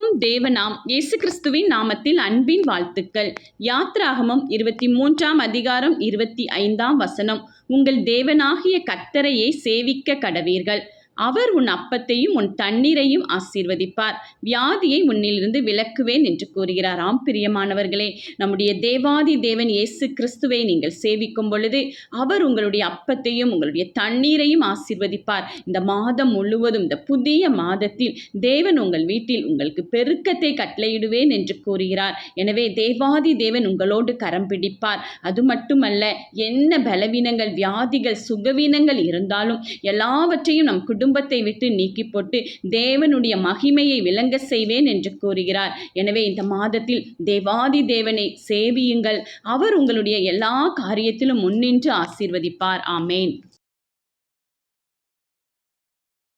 யாவருக்கும் தேவனாம் இயேசு கிறிஸ்துவின் நாமத்தில் அன்பின் வாழ்த்துக்கள். யாத்ராகமம் 23ஆம் அதிகாரம் 25ஆம் வசனம். உங்கள் தேவனாகிய கர்த்தரையே சேவிக்க கடவீர்கள். அவர் உன் அப்பத்தையும் உன் தண்ணீரையும் ஆசீர்வதிப்பார். வியாதியை உன்னிலிருந்து விலக்குவேன் என்று கூறுகிறார். ஆம் பிரியமானவர்களே, நம்முடைய தேவாதி தேவன் இயேசு கிறிஸ்துவை நீங்கள் சேவிக்கும் பொழுது அவர் உங்களுடைய அப்பத்தையும் உங்களுடைய தண்ணீரையும் ஆசீர்வதிப்பார். இந்த மாதம் முழுவதும், இந்த புதிய மாதத்தில் தேவன் உங்கள் வீட்டில் உங்களுக்கு பெருக்கத்தை கட்டளையிடுவேன் என்று கூறுகிறார். எனவே தேவாதி தேவன் உங்களோடு கரம் பிடிப்பார். அது மட்டுமல்ல, என்ன பலவீனங்கள், வியாதிகள், சுகவீனங்கள் இருந்தாலும் எல்லாவற்றையும் நம் குடும்பத்தை விட்டு நீக்கி போட்டு தேவனுடைய மகிமையை விளங்க செய்வேன் என்று கூறுகிறார். எனவே இந்த மாதத்தில் தேவாதி தேவனை சேவியுங்கள். அவர் உங்களுடைய எல்லா காரியத்திலும் முன்னின்று ஆசீர்வதிப்பார். ஆமேன்.